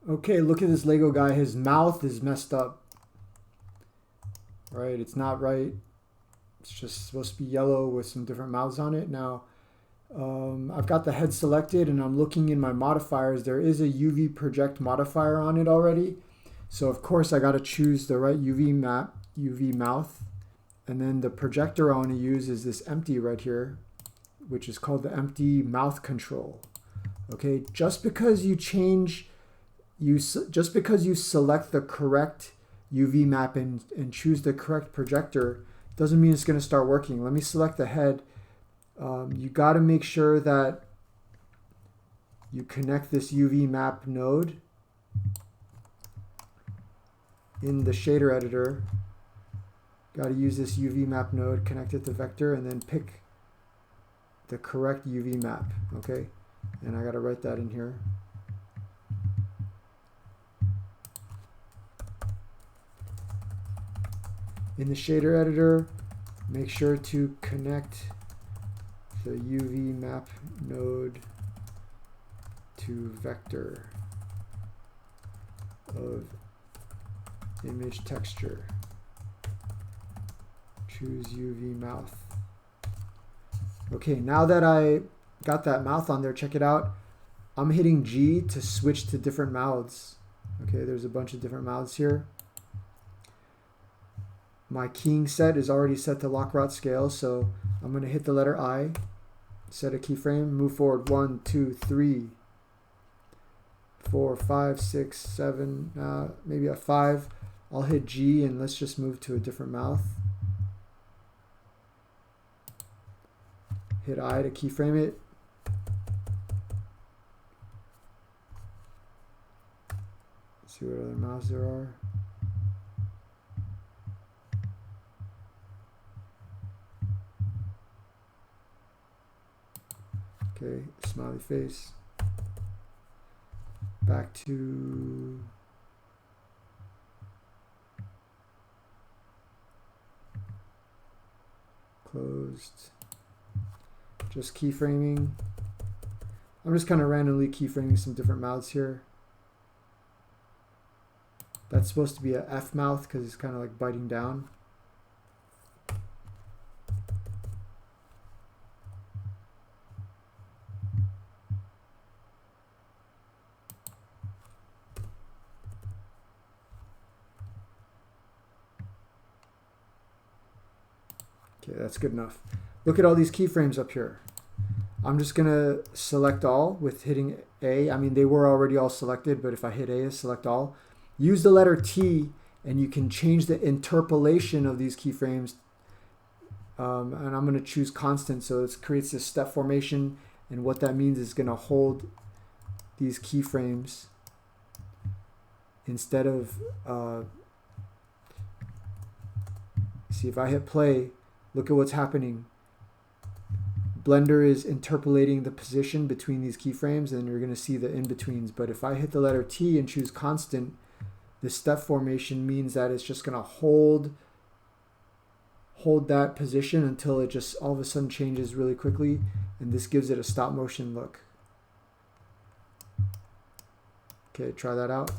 Okay, look at this Lego guy. His mouth is messed up. Right, it's not right. It's just supposed to be yellow with some different mouths on it. Now, I've got the head selected and I'm looking in my modifiers. There is a UV Project Modifier on it already. So of course I got to choose the right UV mouth. And then the projector I want to use is this empty right here, which is called the empty mouth control. Okay, just because you select the correct UV map and choose the correct projector doesn't mean it's going to start working. Let me select the head. You got to make sure that you connect this UV map node in the shader editor. Got to use this UV map node, connect it to vector, and then pick the correct UV map. Okay, and I got to write that in here. In the shader editor, make sure to connect the UV map node to vector of image texture. Choose UV mouth. Okay, now that I got that mouth on there, check it out. I'm hitting G to switch to different mouths. Okay, there's a bunch of different mouths here. My keying set is already set to LocRot scale, so I'm going to hit the letter I, set a keyframe, move forward 1, 2, 3, 4, 5, 6, 7, maybe a 5. I'll hit G and let's just move to a different mouth. Hit I to keyframe it. Let's see what other mouths there are. Okay, smiley face. Back to closed. Just keyframing. I'm just kind of randomly keyframing some different mouths here. That's supposed to be a F mouth because it's kind of like biting down. Okay, that's good enough. Look at all these keyframes up here. I'm just going to select all with hitting A. I mean, they were already all selected, but if I hit A, select all. Use the letter T, and you can change the interpolation of these keyframes. And I'm going to choose constant, so it creates this step formation. And what that means is going to hold these keyframes instead of... see, if I hit play, look at what's happening. Blender is interpolating the position between these keyframes, and you're going to see the in-betweens. But if I hit the letter T and choose constant, the step formation means that it's just going to hold that position until it just all of a sudden changes really quickly, and this gives it a stop motion look. Okay, try that out.